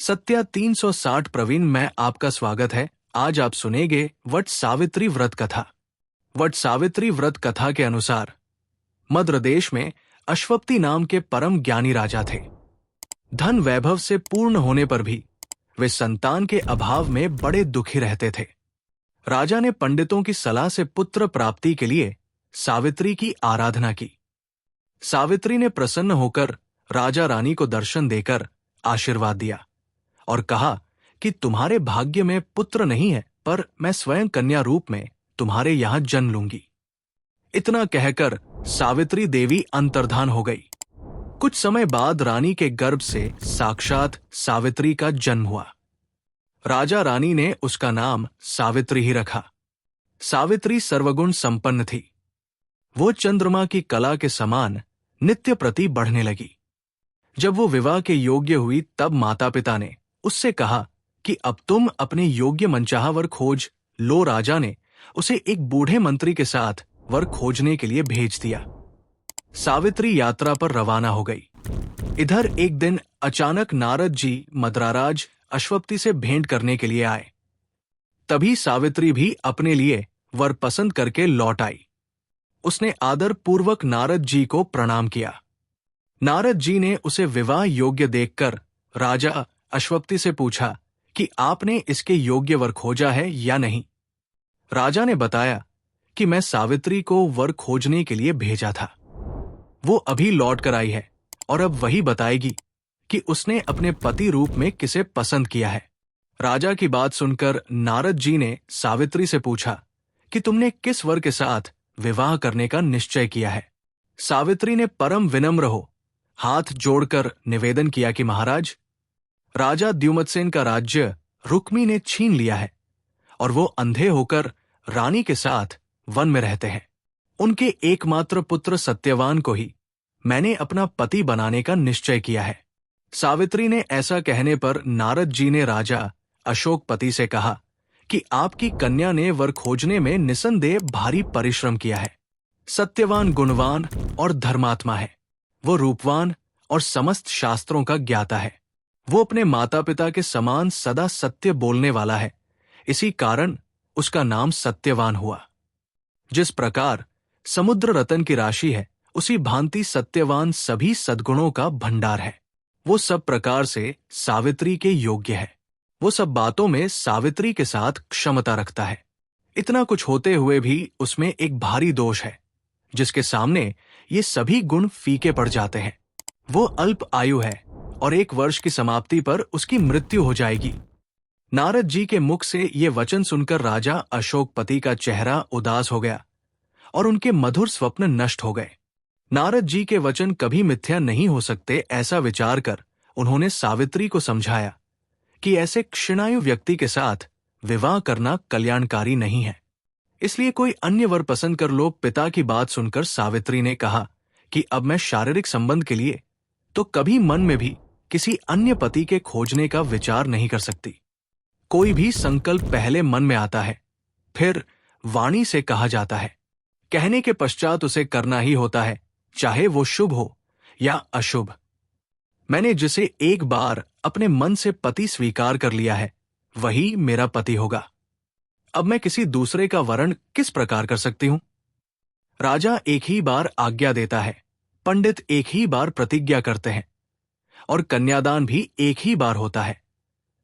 सत्या 360 प्रवीण में आपका स्वागत है। आज आप सुनेंगे वट सावित्री व्रत कथा। वट सावित्री व्रत कथा के अनुसार मध्य देश में अश्वपति नाम के परम ज्ञानी राजा थे। धन वैभव से पूर्ण होने पर भी वे संतान के अभाव में बड़े दुखी रहते थे। राजा ने पंडितों की सलाह से पुत्र प्राप्ति के लिए सावित्री की आराधना की। सावित्री ने प्रसन्न होकर राजा रानी को दर्शन देकर आशीर्वाद दिया और कहा कि तुम्हारे भाग्य में पुत्र नहीं है, पर मैं स्वयं कन्या रूप में तुम्हारे यहां जन्म लूंगी। इतना कहकर सावित्री देवी अंतर्धान हो गई। कुछ समय बाद रानी के गर्भ से साक्षात सावित्री का जन्म हुआ। राजा रानी ने उसका नाम सावित्री ही रखा। सावित्री सर्वगुण संपन्न थी। वो चंद्रमा की कला के समान नित्य प्रति बढ़ने लगी। जब वो विवाह के योग्य हुई तब माता पिता ने उससे कहा कि अब तुम अपने योग्य मनचाहा वर खोज लो। राजा ने उसे एक बूढ़े मंत्री के साथ वर खोजने के लिए भेज दिया। सावित्री यात्रा पर रवाना हो गई। इधर एक दिन अचानक नारद जी मद्राराज अश्वपति से भेंट करने के लिए आए। तभी सावित्री भी अपने लिए वर पसंद करके लौट आई। उसने आदर पूर्वक नारद जी को प्रणाम किया। नारद जी ने उसे विवाह योग्य देखकर राजा अश्वपति से पूछा कि आपने इसके योग्य वर खोजा है या नहीं। राजा ने बताया कि मैं सावित्री को वर खोजने के लिए भेजा था। वो अभी लौट कर आई है और अब वही बताएगी कि उसने अपने पति रूप में किसे पसंद किया है। राजा की बात सुनकर नारद जी ने सावित्री से पूछा कि तुमने किस वर के साथ विवाह करने का निश्चय किया है। सावित्री ने परम विनम्र हो हाथ जोड़कर निवेदन किया कि महाराज, राजा द्युमत्सेन का राज्य रुक्मी ने छीन लिया है और वो अंधे होकर रानी के साथ वन में रहते हैं। उनके एकमात्र पुत्र सत्यवान को ही मैंने अपना पति बनाने का निश्चय किया है। सावित्री ने ऐसा कहने पर नारद जी ने राजा अशोकपति से कहा कि आपकी कन्या ने वर खोजने में निसंदेह भारी परिश्रम किया है। सत्यवान गुणवान और धर्मात्मा है। वो रूपवान और समस्त शास्त्रों का ज्ञाता है। वो अपने माता पिता के समान सदा सत्य बोलने वाला है। इसी कारण उसका नाम सत्यवान हुआ। जिस प्रकार समुद्र रतन की राशि है, उसी भांति सत्यवान सभी सद्गुणों का भंडार है। वो सब प्रकार से सावित्री के योग्य है। वो सब बातों में सावित्री के साथ क्षमता रखता है। इतना कुछ होते हुए भी उसमें एक भारी दोष है, जिसके सामने ये सभी गुण फीके पड़ जाते हैं। वो अल्प आयु है और 1 वर्ष की समाप्ति पर उसकी मृत्यु हो जाएगी। नारद जी के मुख से ये वचन सुनकर राजा अशोकपति का चेहरा उदास हो गया और उनके मधुर स्वप्न नष्ट हो गए। नारद जी के वचन कभी मिथ्या नहीं हो सकते, ऐसा विचार कर उन्होंने सावित्री को समझाया कि ऐसे क्षीणायु व्यक्ति के साथ विवाह करना कल्याणकारी नहीं है, इसलिए कोई अन्य वर पसंद कर लो। पिता की बात सुनकर सावित्री ने कहा कि अब मैं शारीरिक संबंध के लिए तो कभी मन में भी किसी अन्य पति के खोजने का विचार नहीं कर सकती। कोई भी संकल्प पहले मन में आता है, फिर वाणी से कहा जाता है, कहने के पश्चात उसे करना ही होता है, चाहे वो शुभ हो या अशुभ। मैंने जिसे एक बार अपने मन से पति स्वीकार कर लिया है, वही मेरा पति होगा। अब मैं किसी दूसरे का वरण किस प्रकार कर सकती हूं? राजा एक ही बार आज्ञा देता है, पंडित एक ही बार प्रतिज्ञा करते हैं और कन्यादान भी एक ही बार होता है।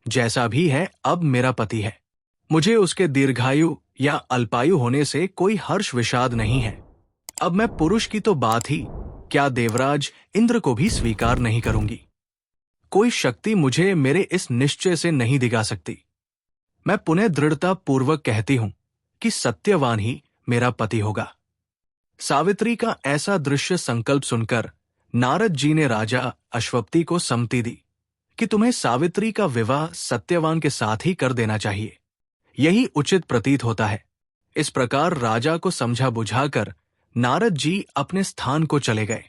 जैसा भी है, अब मेरा पति है। मुझे उसके दीर्घायु या अल्पायु होने से कोई हर्ष विषाद नहीं है। अब मैं पुरुष की तो बात ही क्या, देवराज इंद्र को भी स्वीकार नहीं करूंगी। कोई शक्ति मुझे मेरे इस निश्चय से नहीं दिगा सकती। मैं पुनः दृढ़ता पूर्वक कहती हूं कि सत्यवान ही मेरा पति होगा। सावित्री का ऐसा दृश्य संकल्प सुनकर नारद जी ने राजा अश्वपति को सम्मति दी कि तुम्हें सावित्री का विवाह सत्यवान के साथ ही कर देना चाहिए। यही उचित प्रतीत होता है। इस प्रकार राजा को समझा बुझाकर नारद जी अपने स्थान को चले गए।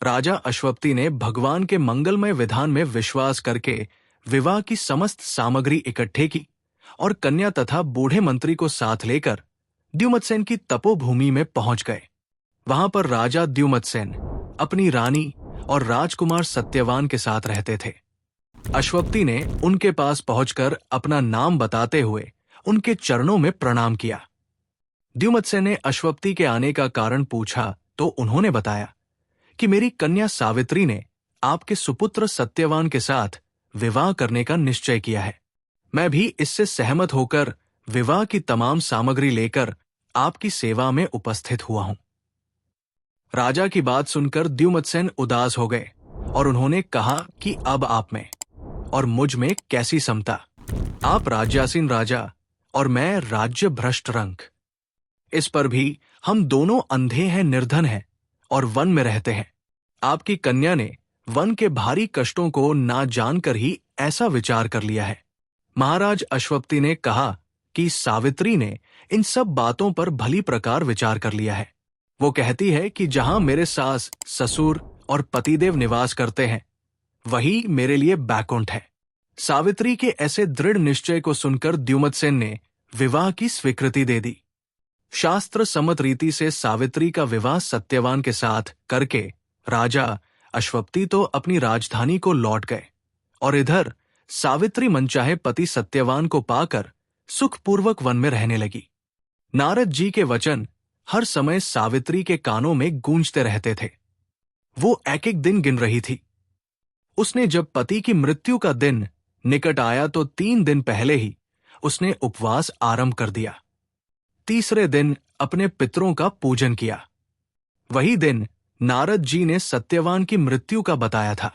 राजा अश्वपति ने भगवान के मंगलमय विधान में विश्वास करके विवाह की समस्त सामग्री इकट्ठे की और कन्या तथा बूढ़े मंत्री को साथ लेकर द्युमत्सेन की तपोभूमि में पहुंच गए। वहां पर राजा द्युमत्सेन अपनी रानी और राजकुमार सत्यवान के साथ रहते थे। अश्वपति ने उनके पास पहुंचकर अपना नाम बताते हुए उनके चरणों में प्रणाम किया। द्युमत्सेन ने अश्वपति के आने का कारण पूछा तो उन्होंने बताया कि मेरी कन्या सावित्री ने आपके सुपुत्र सत्यवान के साथ विवाह करने का निश्चय किया है। मैं भी इससे सहमत होकर विवाह की तमाम सामग्री लेकर आपकी सेवा में उपस्थित हुआ हूं। राजा की बात सुनकर द्युमत्सेन उदास हो गए और उन्होंने कहा कि अब आप में और मुझ में कैसी समता। आप राज्यासीन राजा और मैं राज्य भ्रष्ट रंक। इस पर भी हम दोनों अंधे हैं, निर्धन हैं और वन में रहते हैं। आपकी कन्या ने वन के भारी कष्टों को ना जानकर ही ऐसा विचार कर लिया है। महाराज अश्वपति ने कहा कि सावित्री ने इन सब बातों पर भली प्रकार विचार कर लिया है। वो कहती है कि जहां मेरे सास, ससुर और पतिदेव निवास करते हैं वही मेरे लिए बैकुंठ है। सावित्री के ऐसे दृढ़ निश्चय को सुनकर द्युमत्सेन ने विवाह की स्वीकृति दे दी। शास्त्र सम्मत रीति से सावित्री का विवाह सत्यवान के साथ करके राजा अश्वपति तो अपनी राजधानी को लौट गए और इधर सावित्री मनचाहे पति सत्यवान को पाकर सुखपूर्वक वन में रहने लगी। नारद जी के वचन हर समय सावित्री के कानों में गूंजते रहते थे। वो एक एक दिन गिन रही थी। उसने जब पति की मृत्यु का दिन निकट आया तो 3 दिन पहले ही उसने उपवास आरंभ कर दिया। तीसरे दिन अपने पितरों का पूजन किया। वही दिन नारद जी ने सत्यवान की मृत्यु का बताया था।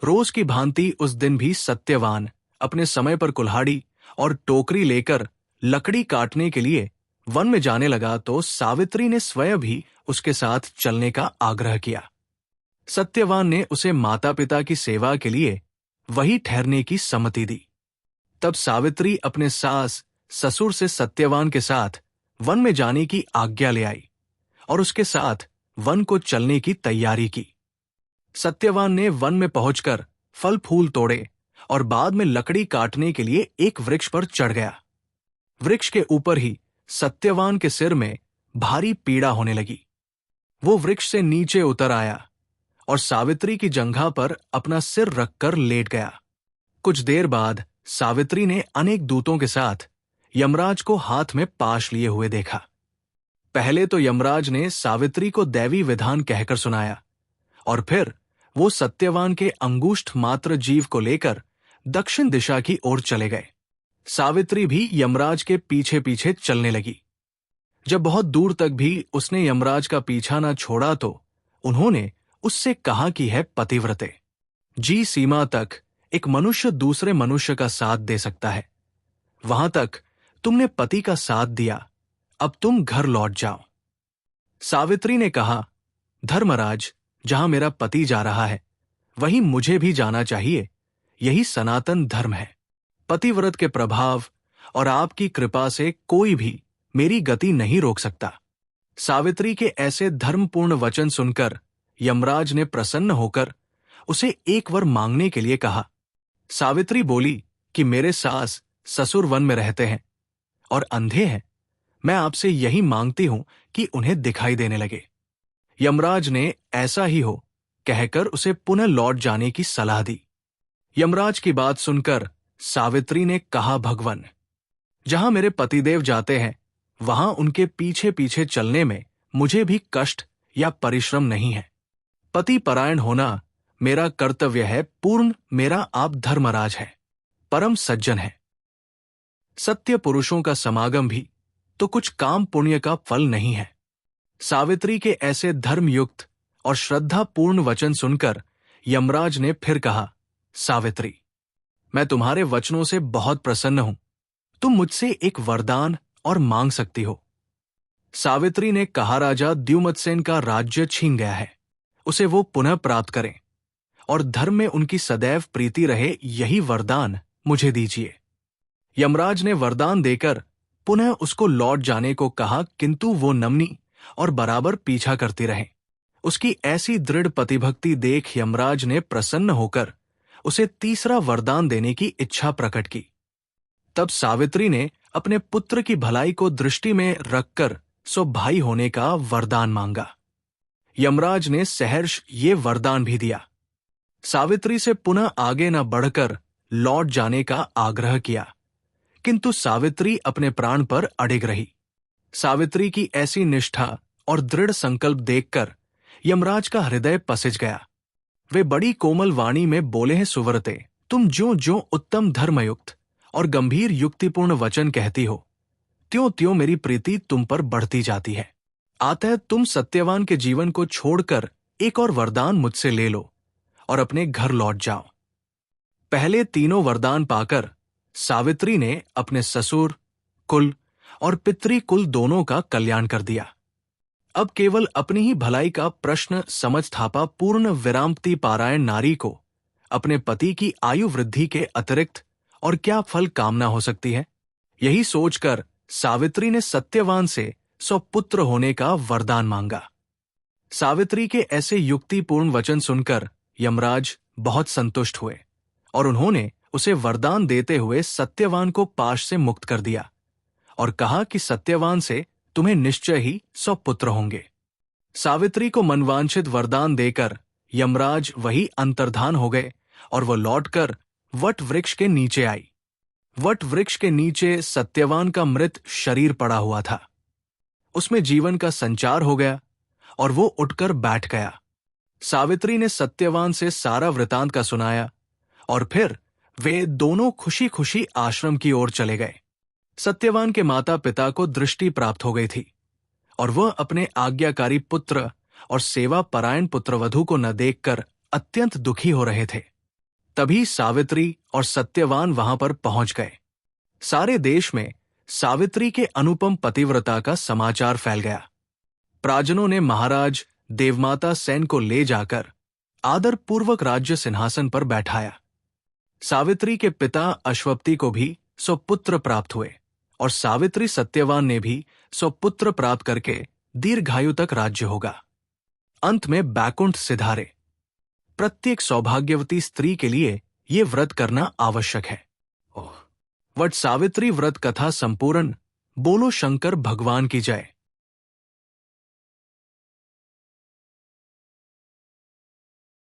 रोज की भांति उस दिन भी सत्यवान अपने समय पर कुल्हाड़ी और टोकरी लेकर लकड़ी काटने के लिए वन में जाने लगा तो सावित्री ने स्वयं भी उसके साथ चलने का आग्रह किया। सत्यवान ने उसे माता पिता की सेवा के लिए वही ठहरने की सम्मति दी। तब सावित्री अपने सास ससुर से सत्यवान के साथ वन में जाने की आज्ञा ले आई और उसके साथ वन को चलने की तैयारी की। सत्यवान ने वन में पहुंचकर फल फूल तोड़े और बाद में लकड़ी काटने के लिए एक वृक्ष पर चढ़ गया। वृक्ष के ऊपर ही सत्यवान के सिर में भारी पीड़ा होने लगी। वो वृक्ष से नीचे उतर आया और सावित्री की जंघा पर अपना सिर रखकर लेट गया। कुछ देर बाद सावित्री ने अनेक दूतों के साथ यमराज को हाथ में पाश लिए हुए देखा। पहले तो यमराज ने सावित्री को दैवी विधान कहकर सुनाया और फिर वो सत्यवान के अंगुष्ठ मात्र जीव को लेकर दक्षिण दिशा की ओर चले गए। सावित्री भी यमराज के पीछे पीछे चलने लगी। जब बहुत दूर तक भी उसने यमराज का पीछा न छोड़ा तो उन्होंने उससे कहा कि है पतिव्रते, जी सीमा तक एक मनुष्य दूसरे मनुष्य का साथ दे सकता है। वहां तक तुमने पति का साथ दिया, अब तुम घर लौट जाओ। सावित्री ने कहा, धर्मराज, जहां मेरा पति जा रहा है वहीं मुझे भी जाना चाहिए। यही सनातन धर्म है। पतिव्रत के प्रभाव और आपकी कृपा से कोई भी मेरी गति नहीं रोक सकता। सावित्री के ऐसे धर्मपूर्ण वचन सुनकर यमराज ने प्रसन्न होकर उसे एक वर मांगने के लिए कहा। सावित्री बोली कि मेरे सास ससुर वन में रहते हैं और अंधे हैं। मैं आपसे यही मांगती हूं कि उन्हें दिखाई देने लगे। यमराज ने ऐसा ही हो कहकर उसे पुनः लौट जाने की सलाह दी। यमराज की बात सुनकर सावित्री ने कहा, भगवन, जहां मेरे पतिदेव जाते हैं वहां उनके पीछे पीछे चलने में मुझे भी कष्ट या परिश्रम नहीं है। पति परायण होना मेरा कर्तव्य है। पूर्ण मेरा आप धर्मराज है, परम सज्जन है। सत्य पुरुषों का समागम भी तो कुछ काम पुण्य का फल नहीं है। सावित्री के ऐसे धर्मयुक्त और श्रद्धापूर्ण वचन सुनकर यमराज ने फिर कहा, सावित्री, मैं तुम्हारे वचनों से बहुत प्रसन्न हूं। तुम मुझसे एक वरदान और मांग सकती हो। सावित्री ने कहा, राजा द्युमत्सेन का राज्य छीन गया है, उसे वो पुनः प्राप्त करें और धर्म में उनकी सदैव प्रीति रहे, यही वरदान मुझे दीजिए। यमराज ने वरदान देकर पुनः उसको लौट जाने को कहा, किंतु वो नमनी और बराबर पीछा करती रहे। उसकी ऐसी दृढ़ पतिभक्ति देख यमराज ने प्रसन्न होकर उसे तीसरा वरदान देने की इच्छा प्रकट की। तब सावित्री ने अपने पुत्र की भलाई को दृष्टि में रखकर सो भाई होने का वरदान मांगा। यमराज ने सहर्ष ये वरदान भी दिया। सावित्री से पुनः आगे न बढ़कर लौट जाने का आग्रह किया, किंतु सावित्री अपने प्राण पर अडिग रही। सावित्री की ऐसी निष्ठा और दृढ़ संकल्प देखकर यमराज का हृदय पसिज गया। वे बड़ी कोमल वाणी में बोले हैं, सुव्रते, तुम ज्यों ज्यों उत्तम धर्मयुक्त और गंभीर युक्तिपूर्ण वचन कहती हो, त्यों त्यों मेरी प्रीति तुम पर बढ़ती जाती है। अतः तुम सत्यवान के जीवन को छोड़कर एक और वरदान मुझसे ले लो और अपने घर लौट जाओ। पहले तीनों वरदान पाकर सावित्री ने अपने ससुर, कुल और पितृ कुल दोनों का कल्याण कर दिया। अब केवल अपनी ही भलाई का प्रश्न समझ थापा पूर्ण विरामती पारायण नारी को अपने पति की आयु वृद्धि के अतिरिक्त और क्या फल कामना हो सकती है। यही सोचकर सावित्री ने सत्यवान से स्वपुत्र होने का वरदान मांगा। सावित्री के ऐसे युक्तिपूर्ण वचन सुनकर यमराज बहुत संतुष्ट हुए और उन्होंने उसे वरदान देते हुए सत्यवान को पाश से मुक्त कर दिया और कहा कि सत्यवान से तुम्हें निश्चय ही स्वपुत्र होंगे। सावित्री को मनवांछित वरदान देकर यमराज वही अंतर्धान हो गए और वह लौटकर वट वृक्ष के नीचे आई। वट वृक्ष के नीचे सत्यवान का मृत शरीर पड़ा हुआ था। उसमें जीवन का संचार हो गया और वो उठकर बैठ गया। सावित्री ने सत्यवान से सारा वृतांत का सुनाया और फिर वे दोनों खुशी खुशी आश्रम की ओर चले गए। सत्यवान के माता पिता को दृष्टि प्राप्त हो गई थी और वह अपने आज्ञाकारी पुत्र और सेवा परायण पुत्रवधू को न देखकर अत्यंत दुखी हो रहे थे। तभी सावित्री और सत्यवान वहां पर पहुंच गए। सारे देश में सावित्री के अनुपम पतिव्रता का समाचार फैल गया। प्राजनों ने महाराज देवमाता सेन को ले जाकर आदर पूर्वक राज्य सिंहासन पर बैठाया। सावित्री के पिता अश्वपति को भी स्वपुत्र प्राप्त हुए और सावित्री सत्यवान ने भी स्वपुत्र प्राप्त करके दीर्घायु तक राज्य होगा। अंत में बैकुंठ सिधारे। प्रत्येक सौभाग्यवती स्त्री के लिए ये व्रत करना आवश्यक है। वट सावित्री व्रत कथा संपूर्ण। बोलो शंकर भगवान की जय।